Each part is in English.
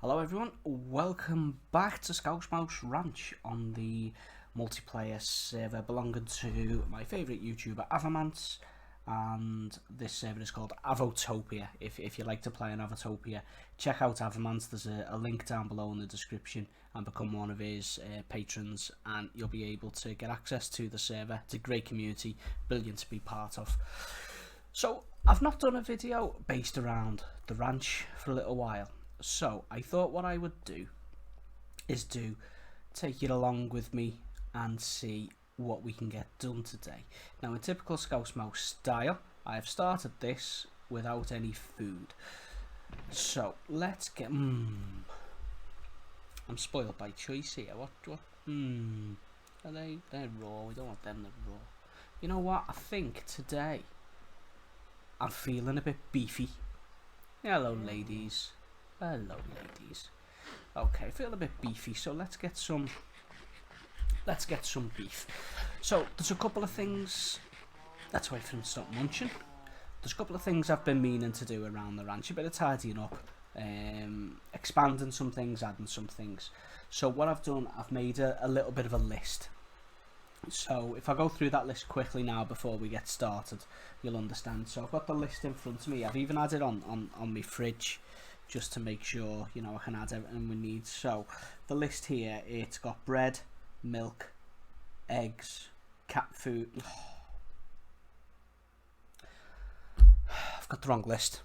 Hello everyone, welcome back to Scouse Mouse Ranch on the multiplayer server belonging to my favourite YouTuber Avomance, and this server is called Avotopia. If you like to play on Avotopia, check out Avomance. There's a link down below in the description and become one of his patrons, and you'll be able to get access to the server. It's a great community, brilliant to be part of. So I've not done a video based around the ranch for a little while. So I thought what I would do is take you along with me and see what we can get done today. Now, in typical Scouse Mouse style, I have started this without any food. So let's get. I'm spoiled by choice here. What? Are they're raw? We don't want them to raw. You know what? I think today I'm feeling a bit beefy. Hello, ladies. Hello, ladies. Okay, feel a bit beefy, so let's get some beef. So there's a couple of things. Let's wait for him to stop munching. There's a couple of things I've been meaning to do around the ranch. A bit of tidying up, expanding some things, adding some things. So what I've done, I've made a little bit of a list. So if I go through that list quickly now before we get started, you'll understand. So I've got the list in front of me. I've even added on my fridge, just to make sure, you know, I can add everything we need. So the list here, it's got bread, milk, eggs, cat food. I've got the wrong list.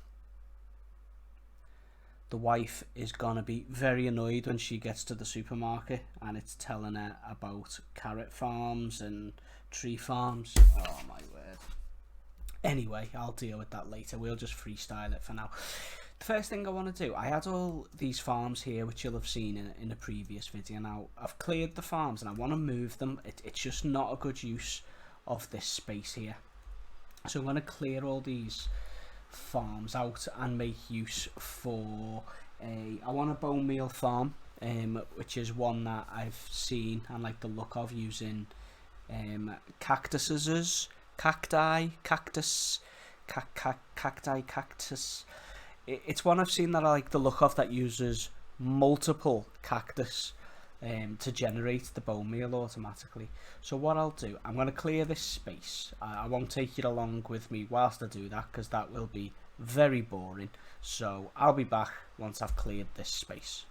The wife is gonna be very annoyed when she gets to the supermarket and it's telling her about carrot farms and tree farms. Oh my word. Anyway, I'll deal with that later. We'll just freestyle it for now. The first thing I want to do, I had all these farms here which you'll have seen in a previous video. Now I've cleared the farms and I want to move them. It's just not a good use of this space here, so I'm going to clear all these farms out and make use for I want a bone meal farm, which is one that I've seen and like the look of, using cactus. It's one I've seen that I like the look of, that uses multiple cactus to generate the bone meal automatically. So what I'll do, I'm going to clear this space. I won't take you along with me whilst I do that, because that will be very boring. So I'll be back once I've cleared this space.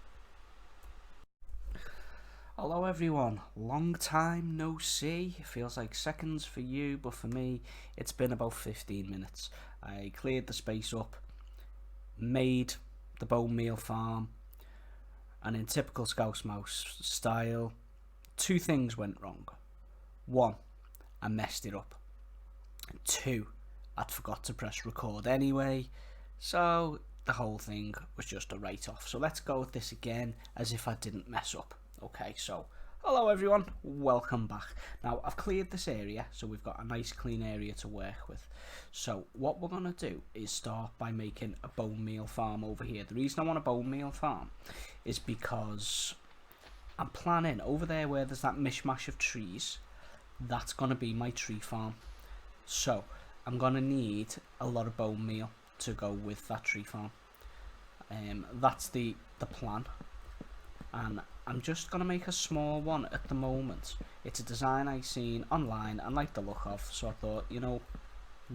Hello everyone, long time no see. It feels like seconds for you, but for me it's been about 15 minutes. I cleared the space up, made the bone meal farm, and in typical Scouse Mouse style, two things went wrong. One, I messed it up. Two, I'd forgot to press record anyway, so the whole thing was just a write-off. So let's go with this again as if I didn't mess up. Okay, so hello everyone, welcome back. Now I've cleared this area, so we've got a nice clean area to work with. So what we're going to do is start by making a bone meal farm over here. The reason I want a bone meal farm is because I'm planning over there where there's that mishmash of trees, that's going to be my tree farm. So I'm going to need a lot of bone meal to go with that tree farm. That's the plan, and I'm just going to make a small one at the moment. It's a design I seen online and like the look of, so I thought, you know,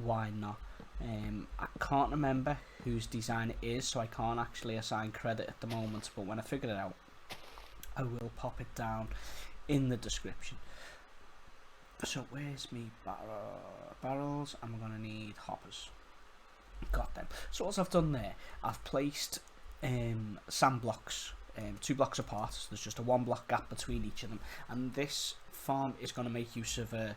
why not? I can't remember whose design it is, so I can't actually assign credit at the moment, but when I figure it out, I will pop it down in the description. So where's me barrels? I'm going to need hoppers. Got them. So what I've done there, I've placed sand blocks, 2 blocks apart. So there's just a 1 block gap between each of them, and this farm is going to make use of an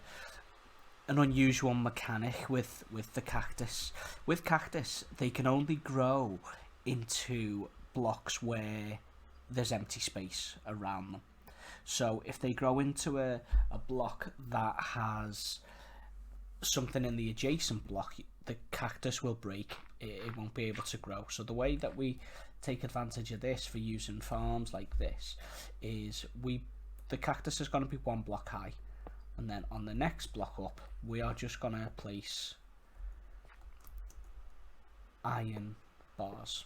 unusual mechanic with the cactus. With cactus, they can only grow into blocks where there's empty space around them. So if they grow into a block that has something in the adjacent block, the cactus will break. It won't be able to grow. So the way that we take advantage of this for using farms like this is the cactus is going to be 1 block high, and then on the next block up we are just going to place iron bars.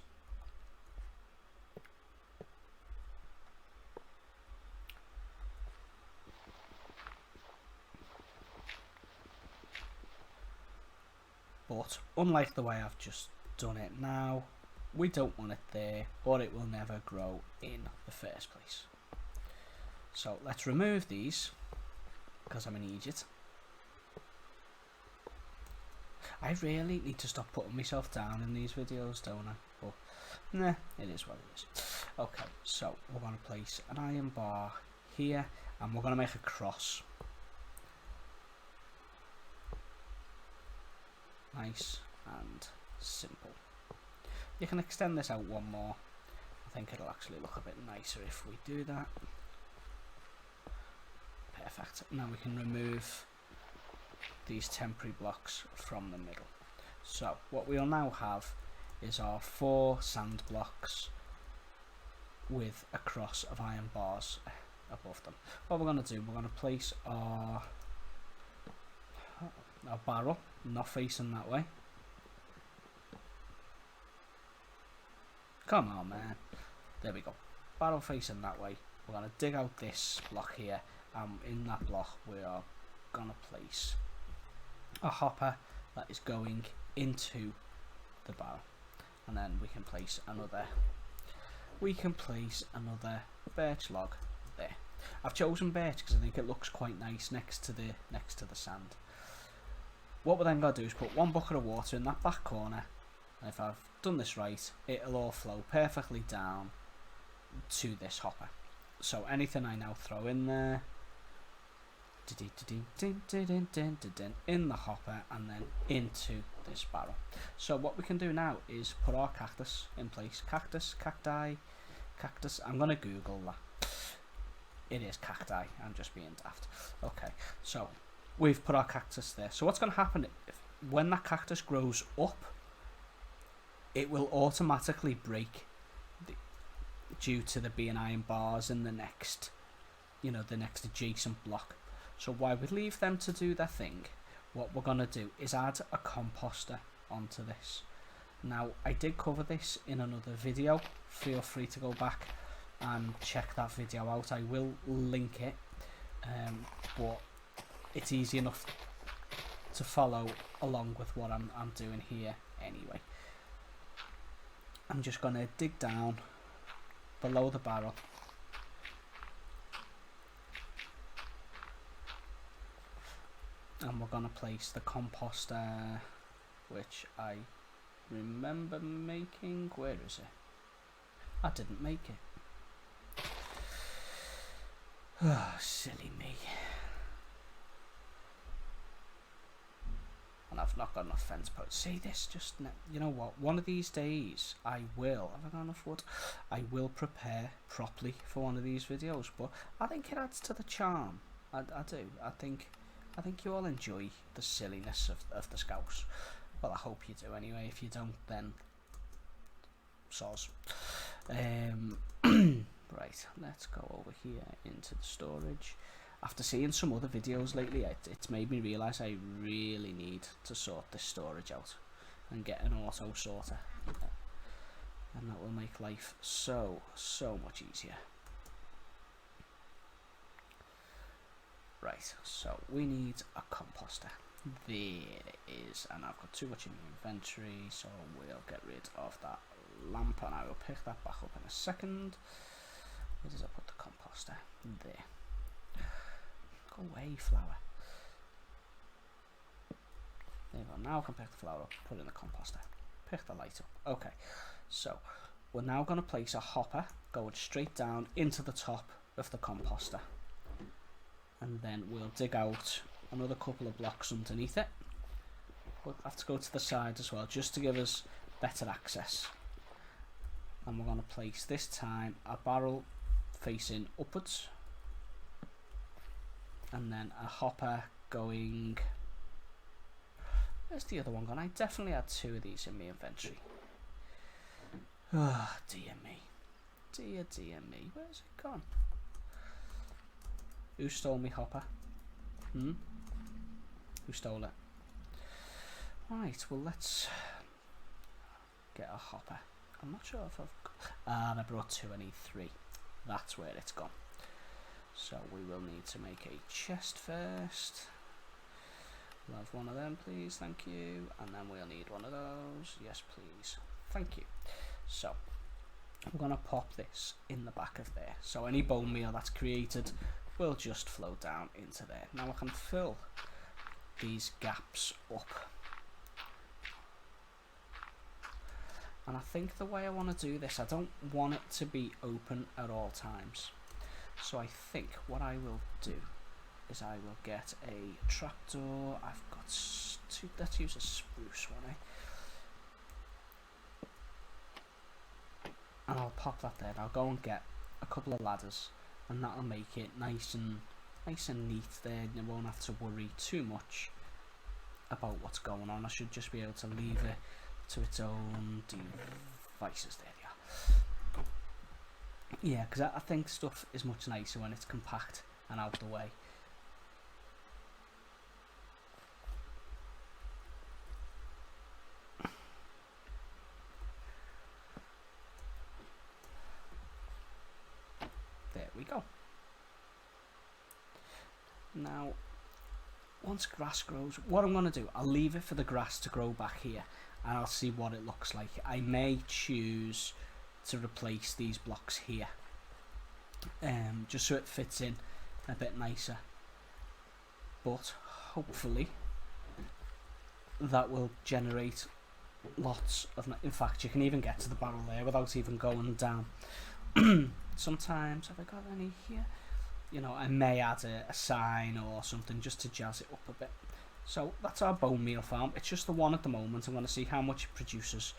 But unlike the way I've just done it now, we don't want it there, or it will never grow in the first place. So let's remove these, because I'm an idiot. I really need to stop putting myself down in these videos, don't I? But nah, it is what it is. Okay, so we're going to place an iron bar here, and we're going to make a cross. Nice and simple. You can extend this out one more. I think it'll actually look a bit nicer if we do that. Perfect. Now we can remove these temporary blocks from the middle. So what we'll now have is our 4 sand blocks with a cross of iron bars above them. What we're going to do, we're going to place our barrel not facing that way. Come on, man. There we go. Barrel facing that way. We're going to dig out this block here, and in that block we are going to place a hopper that is going into the barrel, and then we can place another birch log there. I've chosen birch because I think it looks quite nice next to the sand. What we're then going to do is put 1 bucket of water in that back corner, and if I've done this right, it'll all flow perfectly down to this hopper. So anything I now throw in there, in the hopper and then into this barrel. So what we can do now is put our cactus in place. Cactus, cacti, cactus. I'm going to Google that. It is cacti. I'm just being daft. Okay, so we've put our cactus there. So what's going to happen when that cactus grows up, it will automatically break due to there being iron bars in the next adjacent block. So while we leave them to do their thing, what we're going to do is add a composter onto this. Now, I did cover this in another video. Feel free to go back and check that video out. I will link it, but it's easy enough to follow along with what I'm doing here anyway. I'm just going to dig down below the barrel. And we're going to place the composter, which I remember making. Where is it? I didn't make it. Oh, silly me. And I've not got enough fence posts. See this? Just, you know what? One of these days I will. Have I got enough wood? I will prepare properly for one of these videos. But I think it adds to the charm. I do. I think you all enjoy the silliness of the Scouts. Well, I hope you do anyway. If you don't, then soz. Right, let's go over here into the storage. After seeing some other videos lately, it's made me realise I really need to sort this storage out and get an auto sorter. And that will make life so much easier. Right, so we need a composter. There it is, and I've got too much in my inventory, so we'll get rid of that lamp, and I will pick that back up in a second. Where does I put the composter? There. Go away, flower. There you go. Now I can pick the flower up, put it in the composter, pick the light up. Okay, so we're now going to place a hopper going straight down into the top of the composter. And then we'll dig out another couple of blocks underneath it. We'll have to go to the side as well, just to give us better access. And we're going to place this time a barrel facing upwards, and then a hopper going. Where's the other one gone? I definitely had 2 of these in my inventory. Oh dear me, dear me, where's it gone? Who stole me hopper? Who stole it? Right, well let's get a hopper. I'm not sure if and I brought 2, I need 3. That's where it's gone. So we will need to make a chest first. We'll have one of them, please, thank you. And then we'll need one of those. Yes, please. Thank you. So, I'm going to pop this in the back of there. So any bone meal that's created will just flow down into there. Now I can fill these gaps up. And I think the way I want to do this, I don't want it to be open at all times. So I think what I will do is I will get a trapdoor. I've got two, let's use a spruce one, and I'll pop that there. I'll go and get a couple of ladders, and that'll make it nice and neat there. You won't have to worry too much about what's going on. I should just be able to leave it to its own devices. There they are. Yeah, because I think stuff is much nicer when it's compact and out the way. There we go. Now, once grass grows, what I'm going to do, I'll leave it for the grass to grow back here, and I'll see what it looks like. I may choose to replace these blocks here, just so it fits in a bit nicer. But hopefully that will generate lots of, in fact you can even get to the barrel there without even going down. Sometimes, have I got any here? You know, I may add a sign or something just to jazz it up a bit. So that's our bone meal farm. It's just the one at the moment. I'm going to see how much it produces,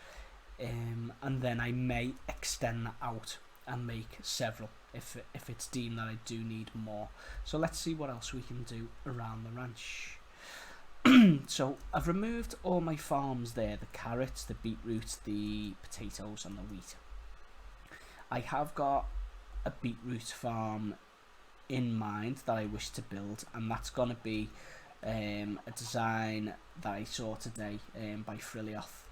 and then I may extend that out and make several if it's deemed that I do need more. So let's see what else we can do around the ranch. So I've removed all my farms there, the carrots, the beetroot, the potatoes and the wheat. I have got a beetroot farm in mind that I wish to build, and that's going to be a design that I saw today by Frilioth,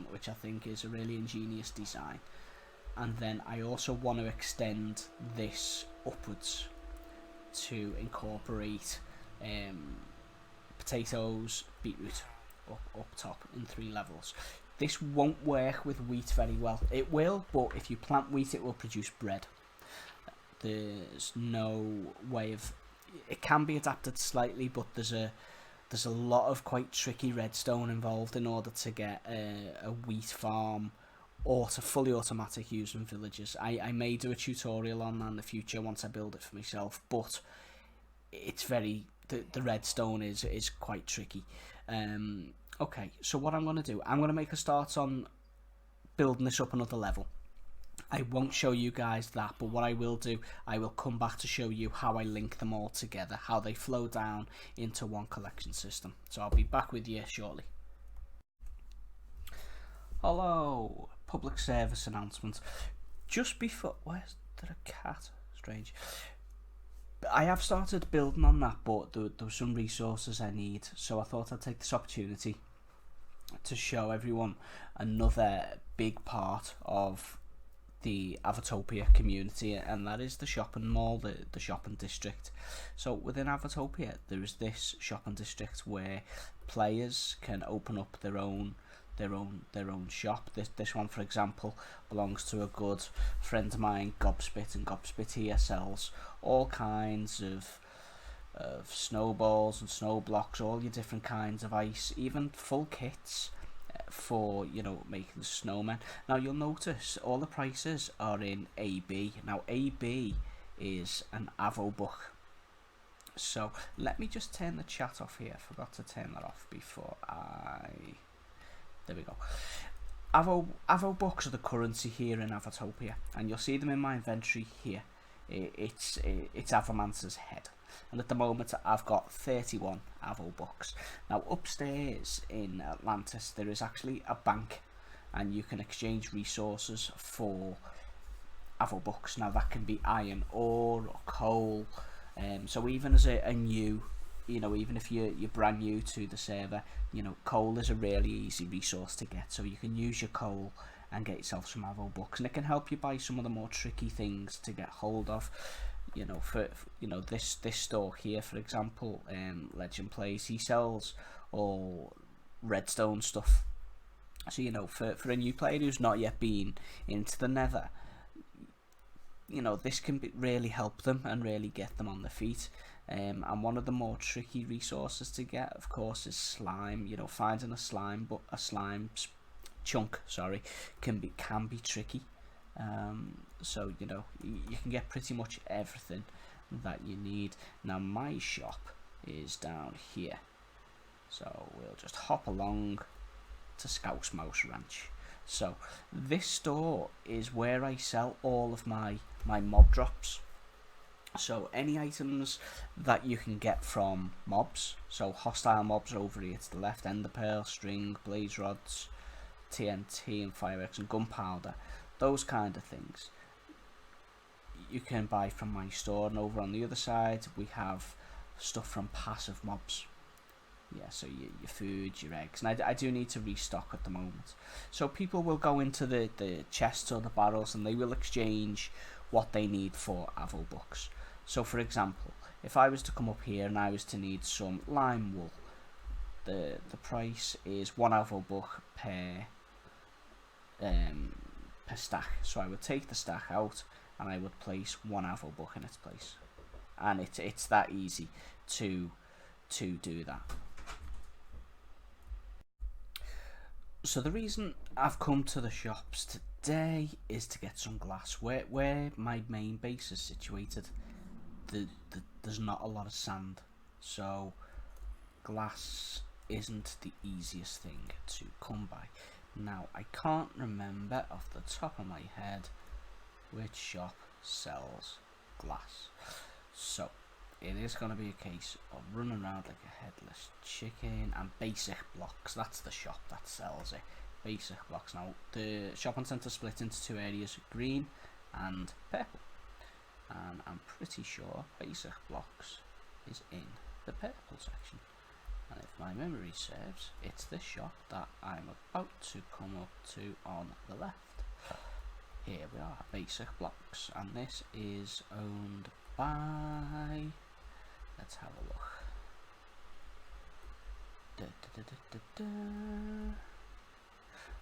which I think is a really ingenious design. And then I also want to extend this upwards to incorporate potatoes, beetroot up top in 3 levels. This won't work with wheat very well. It will, but if you plant wheat it will produce bread. There's no way of, it can be adapted slightly, but there's a lot of quite tricky redstone involved in order to get a wheat farm or to fully automatic using villagers. I may do a tutorial on that in the future once I build it for myself, but it's very, the redstone is quite tricky. Okay, so what I'm going to do, I'm going to make a start on building this up another level. I won't show you guys that, but what I will do, I will come back to show you how I link them all together, how they flow down into one collection system. So I'll be back with you shortly. Hello, public service announcement. Just before, where's there a cat? Strange. I have started building on that, but there were some resources I need, so I thought I'd take this opportunity to show everyone another big part of the Avotopia community, and that is the shopping mall, the shopping district. So within Avotopia there is this shopping district where players can open up their own shop. This one, for example, belongs to a good friend of mine, Gobspit, and Gobspit here sells all kinds of snowballs and snow blocks, all your different kinds of ice, even full kits for, you know, making snowmen. Now you'll notice all the prices are in AB. Now AB is an Avo book. So let me just turn the chat off here. I forgot to turn that off before there we go. Avo books are the currency here in Avotopia, and you'll see them in my inventory here. It's Avomancer's head, and at the moment I've got 31 Avo books. Now upstairs in Atlantis there is actually a bank, and you can exchange resources for Avo books. Now that can be iron ore or coal, so even as a new, you know, even if you're brand new to the server, you know, coal is a really easy resource to get, so you can use your coal and get yourself some Avo books, and it can help you buy some of the more tricky things to get hold of. you know, for you know, this store here, for example, Legend Plays, he sells all redstone stuff. So, you know, for a new player who's not yet been into the Nether, you know, this can really help them and really get them on their feet. And one of the more tricky resources to get, of course, is slime. You know, finding a slime chunk, sorry, can be tricky. So, you know, you can get pretty much everything that you need. Now, my shop is down here, so we'll just hop along to Scouse Mouse Ranch. So this store is where I sell all of my mob drops. So any items that you can get from mobs, so hostile mobs over here to the left, ender pearl, string, blaze rods, TNT and fireworks and gunpowder, those kind of things you can buy from my store. And over on the other side we have stuff from passive mobs. Yeah, so your food, your eggs, and I do need to restock at the moment. So people will go into the chests or the barrels and they will exchange what they need for Avobucks. So for example, if I was to come up here and I was to need some lime wool, the price is 1 Avobuck per stack. So I would take the stack out and I would place 1 Avobuck in its place, and it's that easy to do that. So the reason I've come to the shops today is to get some glass. Where my main base is situated, there's not a lot of sand, so glass isn't the easiest thing to come by. Now, I can't remember off the top of my head which shop sells glass, so it is going to be a case of running around like a headless chicken. And Basic Blocks, that's the shop that sells it. Basic Blocks. Now, the shopping centre split into 2 areas, green and purple, and I'm pretty sure Basic Blocks is in the purple section. And if my memory serves, it's this shop that I'm about to come up to on the left. Here we are, Basic Blocks, and this is owned by, let's have a look.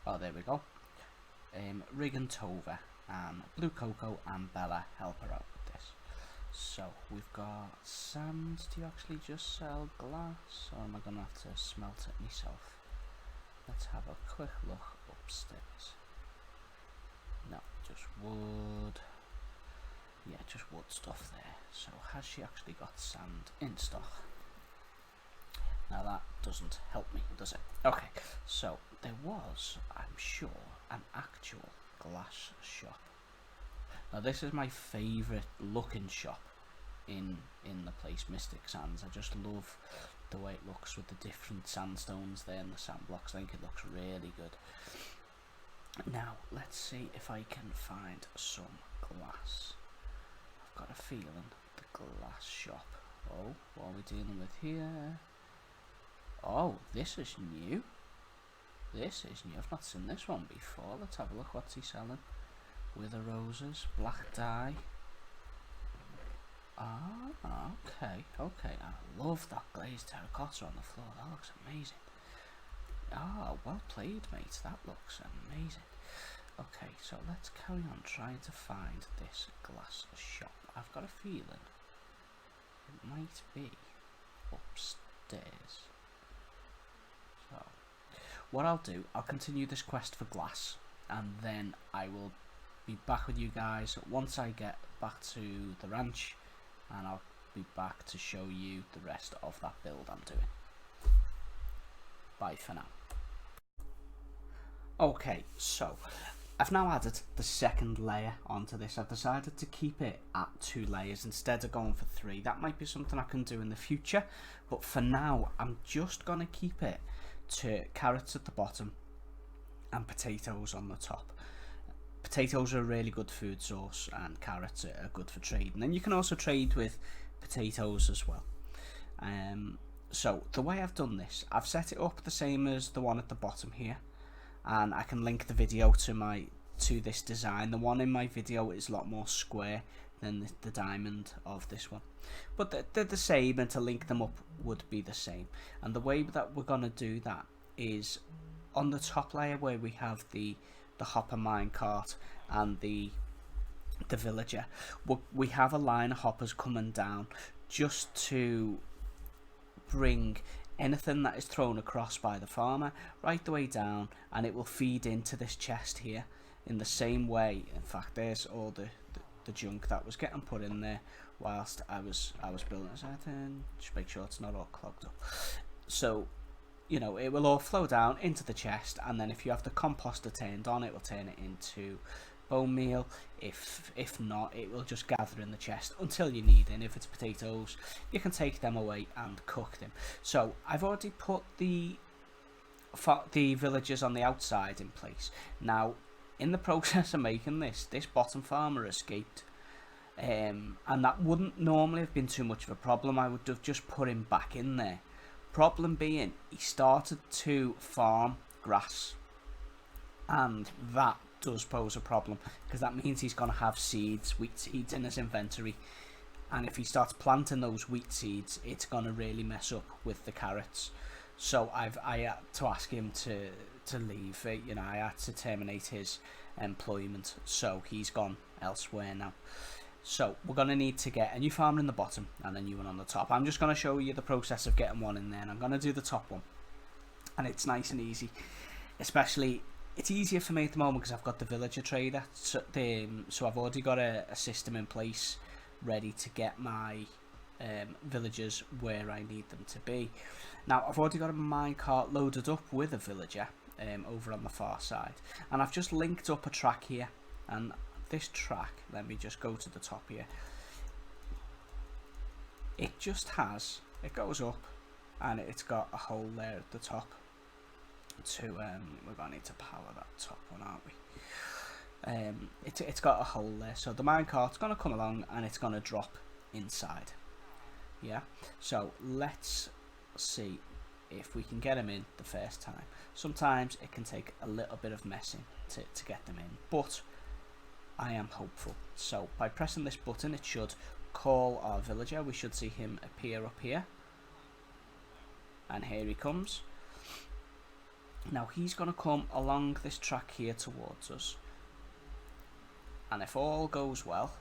Oh, there we go. Rigan Tova and Blue Coco and Bella help her out with this. So we've got sand. Do you actually just sell glass, or am I gonna have to smelt it myself? Let's have a quick look upstairs. No, just wood. Yeah, just wood stuff there. So has she actually got sand in stock? Now that doesn't help me, does it? Okay, so there was, I'm sure, an actual glass shop. Now this is my favourite looking shop in the place, Mystic Sands. I just love the way it looks with the different sandstones there and the sand blocks. I think it looks really good. Now let's see if I can find some glass. I've got a feeling the glass shop. Oh, what are we dealing with here? Oh, this is new. This is new. I've not seen this one before. Let's have a look. What's he selling? Wither roses, black dye. Ah, okay, okay. I love that glazed terracotta on the floor. That looks amazing. Ah, well played, mate. That looks amazing. Okay, so let's carry on trying to find this glass shop. I've got a feeling it might be upstairs. So, what I'll do, I'll continue this quest for glass, and then I will be back with you guys once I get back to the ranch, and I'll be back to show you the rest of that build I'm doing. Bye for now. Okay, so I've now added the second layer onto this. I've decided to keep it at 2 layers instead of going for 3. That might be something I can do in the future, but for now I'm just going to keep it to carrots at the bottom and potatoes on the top. Potatoes are a really good food source, and carrots are good for trading, and you can also trade with potatoes as well. So the way I've done this, I've set it up the same as the one at the bottom here, and I can link the video to this design. The one in my video is a lot more square than the diamond of this one. But they're the same, and to link them up would be the same. And the way that we're going to do that is on the top layer where we have the hopper minecart and the villager. We have a line of hoppers coming down just to bring anything that is thrown across by the farmer right the way down, and it will feed into this chest here in the same way. In fact, there's all the junk that was getting put in there whilst I was building this. Just make sure it's not all clogged up. So, you know, it will all flow down into the chest, and then if you have the composter turned on, it will turn it into bone meal. If not, it will just gather in the chest until you need it. And if it's potatoes, you can take them away and cook them. So I've already put the villagers on the outside in place. Now, in the process of making this bottom farmer escaped, and that wouldn't normally have been too much of a problem. I would have just put him back in there. Problem being, he started to farm grass, and that does pose a problem, because that means he's going to have wheat seeds in his inventory, and if he starts planting those wheat seeds, it's going to really mess up with the carrots. So I had to ask him to leave. You know, I had to terminate his employment, so he's gone elsewhere now. So we're going to need to get a new farmer in the bottom and a new one on the top. I'm just going to show you the process of getting one in there, and I'm going to do the top one, and it's nice and easy. Especially, it's easier for me at the moment because I've got the villager trader, so I've already got a system in place ready to get my villagers where I need them to be. Now, I've already got a minecart loaded up with a villager over on the far side, and I've just linked up a track here, and this track, let me just go to the top here, it goes up, and it's got a hole there at the top to we're gonna need to power that top one, aren't we? It's got a hole there, so the minecart's gonna come along and it's gonna drop inside. Yeah, so let's see if we can get them in the first time. Sometimes it can take a little bit of messing to get them in, but I am hopeful. So by pressing this button, it should call our villager. We should see him appear up here, and here he comes. Now he's going to come along this track here towards us, and if all goes well,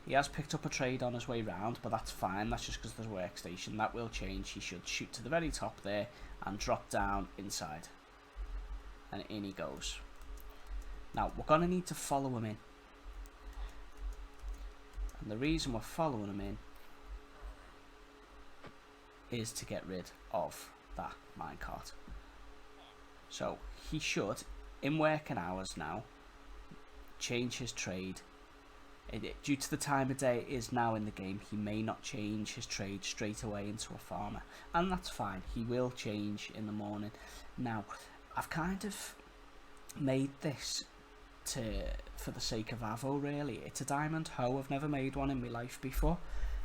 he has picked up a trade on his way round, but that's fine. That's just because there's a workstation. That will change. He should shoot to the very top there and drop down inside, and in he goes. Now we're going to need to follow him in, and the reason we're following him in is to get rid of that minecart. So he should, in working hours now, change his trade. Due to the time of day it is now in the game, he may not change his trade straight away into a farmer, and that's fine. He will change in the morning. Now, I've kind of made this for the sake of Avo, really. It's a diamond hoe. I've never made one in my life before,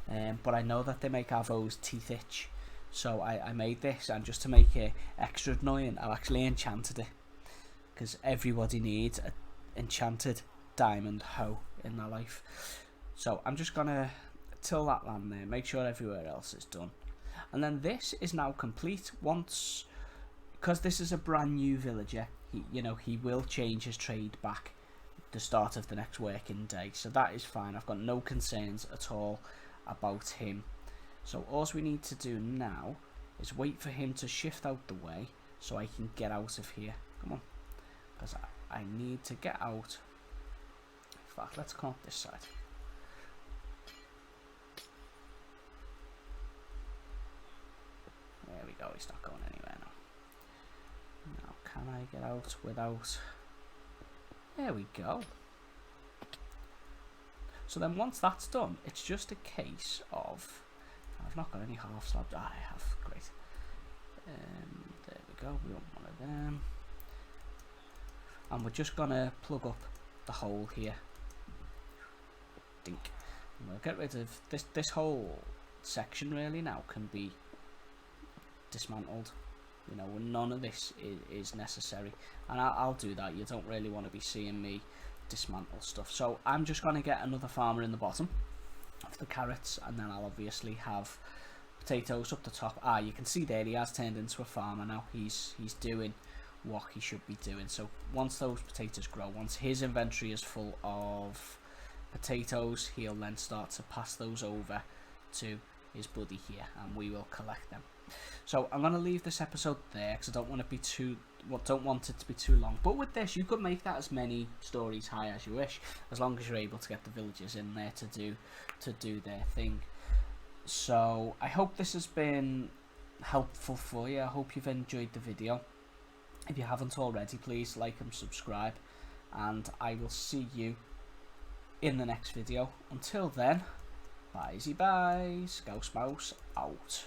but I know that they make Avo's teeth itch, so I made this, and just to make it extra annoying, I've actually enchanted it, because everybody needs an enchanted diamond hoe in their life. So I'm just gonna till that land there, make sure everywhere else is done, and then this is now complete. Once, because this is a brand new villager, he will change his trade back at the start of the next working day, so that is fine. I've got no concerns at all about him. So all we need to do now is wait for him to shift out the way so I can get out of here. Come on, because I need to get out. In fact, let's come up this side. There we go, he's not going anywhere now. Now, can I get out without... There we go. So then once that's done, it's just a case of... I've not got any half slabs. I have, great. There we go, we want one of them. And we're just going to plug up the hole here. Dink. And we'll get rid of this whole section really now can be dismantled. None of this is necessary, and I'll do that. You don't really want to be seeing me dismantle stuff. So I'm just going to get another farmer in the bottom of the carrots, and then I'll obviously have potatoes up the top. You can see there he has turned into a farmer now. He's doing what he should be doing. So once those potatoes grow, once his inventory is full of potatoes, he'll then start to pass those over to his buddy here, and we will collect them. So I'm going to leave this episode there because I don't want it to be too long. But with this, you could make that as many stories high as you wish, as long as you're able to get the villagers in there to do their thing. So I hope this has been helpful for you. I hope you've enjoyed the video. If you haven't already, please like and subscribe, and I will see you in the next video. Until then, bye-bye, Ghost Mouse out.